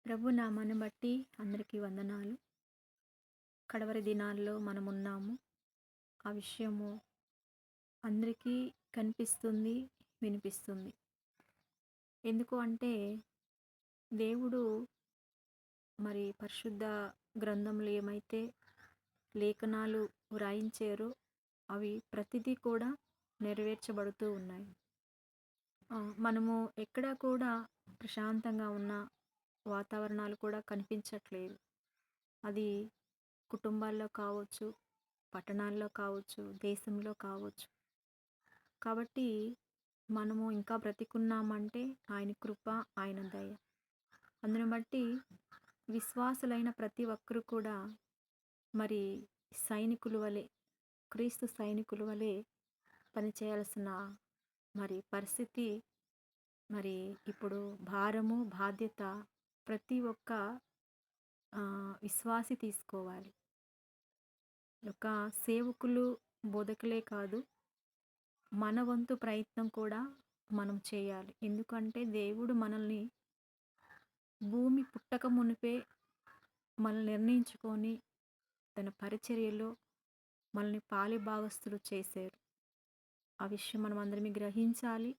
ప్రభు నామాన్ని బట్టి అందరికీ వందనాలు. కడవరి దినాల్లో మనమున్నాము. ఆ విషయము అందరికీ కనిపిస్తుంది, వినిపిస్తుంది. ఎందుకు అంటే దేవుడు పరిశుద్ధ గ్రంథంలో ఏమైతే లేఖనాలు వ్రాయించారో అవి ప్రతిదీ కూడా నెరవేర్చబడుతూ ఉన్నాయి. మనము ఎక్కడా కూడా ప్రశాంతంగా ఉన్న వాతావరణాలు కూడా కనిపించట్లేదు. అది కుటుంబాల్లో కావచ్చు, పట్టణాల్లో కావచ్చు, దేశంలో కావచ్చు. కాబట్టి మనము ఇంకా బ్రతికున్నామంటే ఆయన కృప, ఆయన దయ. అందుని బట్టి విశ్వాసులైన ప్రతి ఒక్కరు కూడా మరి సైనికుల వలె, క్రీస్తు సైనికుల వలె పనిచేయాల్సిన పరిస్థితి ఇప్పుడు భారము, బాధ్యత ప్రతి ఒక్క విశ్వాసి తీసుకోవాలి. ఒక సేవకులు, బోధకులే కాదు, మన వంతు ప్రయత్నం కూడా మనం చేయాలి. ఎందుకంటే దేవుడు మనల్ని భూమి పుట్టక మునిపే మనల్ని నిర్ణయించుకొని తన పరిచర్యలో మనల్ని పాలిభాగస్తులు చేశారు. ఆ విషయం మనం అందరం గ్రహించాలి.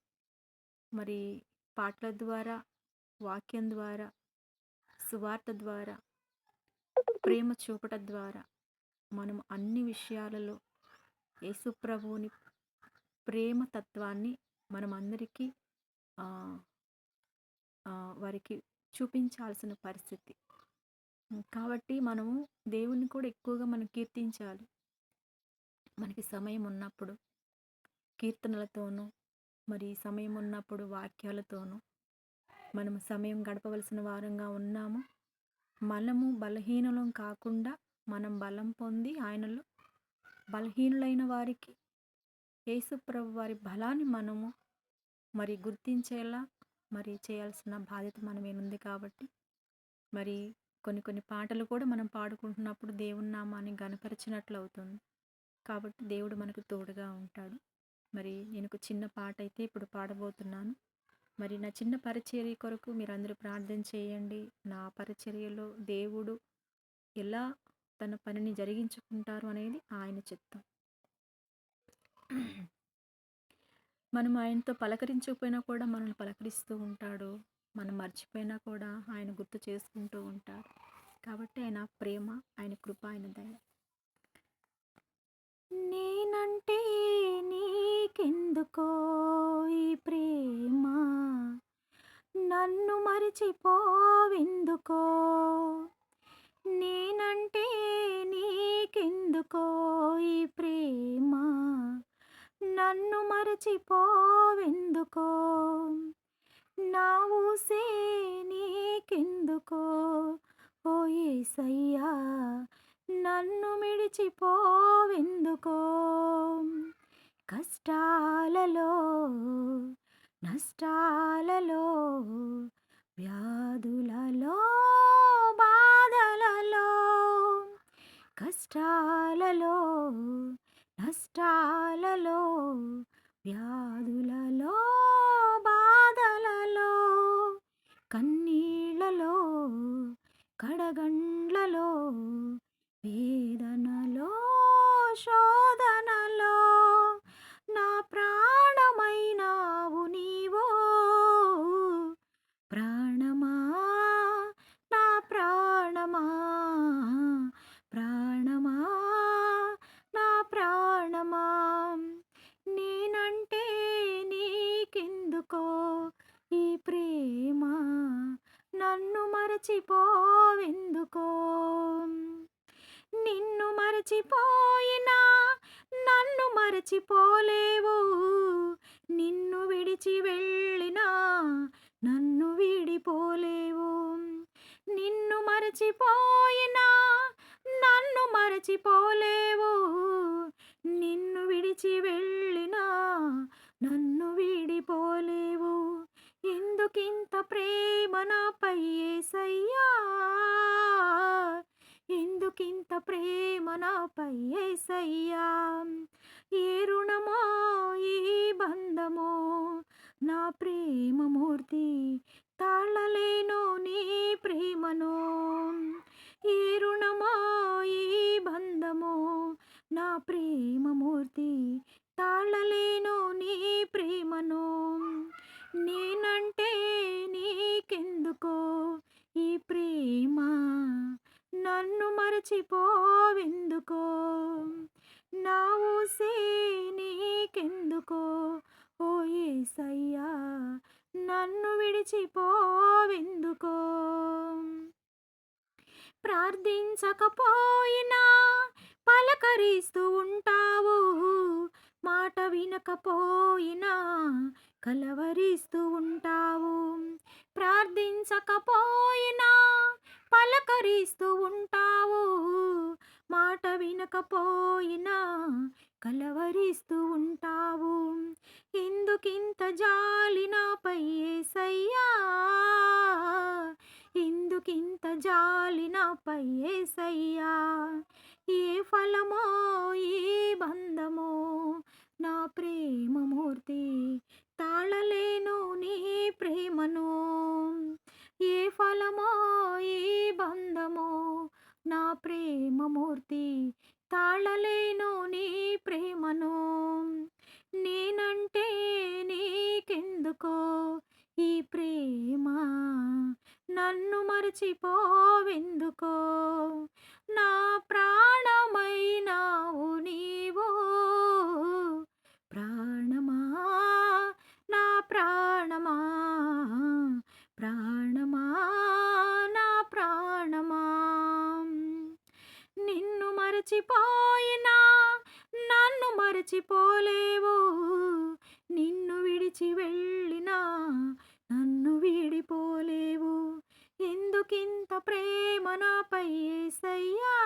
పాటల ద్వారా, వాక్యం ద్వారా, సువార్త ద్వారా, ప్రేమ చూపటం ద్వారా మనం అన్ని విషయాలలో యేసు ప్రభువుని ప్రేమ తత్వాన్ని మనం అందరికీ వారికి చూపించాల్సిన పరిస్థితి. కాబట్టి మనము దేవుని కూడా ఎక్కువగా మనం కీర్తించాలి. మనకి సమయం ఉన్నప్పుడు కీర్తనలతోనూ, సమయం ఉన్నప్పుడు వాక్యాలతోనూ మనము సమయం గడపవలసిన వారంగా ఉన్నాము. మనము బలహీనులం కాకుండా మనం బలం పొంది ఆయనలో బలహీనులైన వారికి యేసు ప్రభు వారి బలాన్ని మనము గుర్తించేలా చేయాల్సిన బాధ్యత మన మీద ఉంది. కాబట్టి కొన్ని పాటలు కూడా మనం పాడుకుంటున్నప్పుడు దేవుని నామాన్ని ఘనపరిచినట్లు అవుతుంది. కాబట్టి దేవుడు మనకు తోడుగా ఉంటాడు. నేను ఒక చిన్న పాట అయితే ఇప్పుడు పాడబోతున్నాను. నా చిన్న పరిచర్య కొరకు మీరందరూ ప్రార్థన చేయండి. నా పరిచర్యలో దేవుడు ఎలా తన పనిని జరిగించుకుంటారు అనేది ఆయన చిత్తం. మనం ఆయనతో పలకరించకపోయినా కూడా మనల్ని పలకరిస్తూ ఉంటాడు. మనం మర్చిపోయినా కూడా ఆయన గుర్తు చేసుకుంటూ ఉంటాడు. కాబట్టి ఆయన ప్రేమ, ఆయన కృప, ఆయన దయ. నేనంటే నీకెందుకో ఈ ప్రేమ, నన్ను మరిచిపోవెందుకో. నేనంటే నీకెందుకో ఈ ప్రేమ, నన్ను మరచిపోవెందుకో. నా ఊసే నీకెందుకో ఓ యేసయ్యా, నన్ను మిడిచిపోవెందుకో. కష్టాలలో, నష్టాలలో, వ్యాధులలో, బాధలలో, కష్టాలలో, నష్టాలలో, వ్యాధులలో, బాధలలో, కన్నీళ్లలో, కడగండ్లలో, వేదనలో, శోధనలో నా ప్రాణమైనావు నీవో. ప్రాణమా, నా ప్రాణమా, ప్రాణమా, నా ప్రాణమా. నేనంటే నీకెందుకో ఈ ప్రేమ, నన్ను మరచిపోవెందుకో. నిన్ను మరచిపోయినా నన్ను మరచిపోలేవు. నిన్ను విడిచి వెళ్ళినా నన్ను వీడిపోలేవు. నిన్ను మరచిపోయినా నన్ను మరచిపోలేవు. నిన్ను విడిచి వెళ్ళినా నన్ను వీడిపోలేవు. ఎందుకింత ప్రేమ నాపై యేసయ్యా, ఎందుకింత ప్రేమ నాపై యేసయ్యా. ఏ రుణమో ఈ బంధమో నా ప్రేమ మూర్తి, తాళలేను నీ ప్రేమ మరచిపోవెందుకో, నా ఊసే నీకెందుకో, ఓ యేసయ్యా నన్ను విడిచిపోవెందుకో. ప్రార్థించకపోయినా పలకరిస్తూ ఉంటావు, మాట వినకపోయినా కలవరిస్తూ ఉంటావు. ప్రార్థించకపోయినా పలకరిస్తూ ఉంటావు, మాట వినకపోయినా కలవరిస్తూ ఉంటావు. ఎందుకింత జాలి నాపై యేసయ్యా, ఎందుకింత జాలి నాపై యేసయ్యా. ఏ ఫలమో ఈ బంధమో నా ప్రేమమూర్తి, తాళలేను నీ ప్రేమను. ఏ ఫలమో ఈ బంధమో నా ప్రేమమూర్తి, తాళలేను నీ ప్రేమను. నేనంటే నీకెందుకో ఈ ప్రేమ, నన్ను మరచిపోవెందుకో. నా ప్రాణమైనావు నీవు, ప్రాణమా నా ప్రాణమా, ప్రాణమా నా ప్రాణమా. నిన్ను మరచిపోయినా నన్ను మరచిపోలేవు, నిన్ను విడిచి వెళ్ళినా నన్ను వీడిపోలేవు. ఎందుకింత ప్రేమ నాపై యేసయ్యా,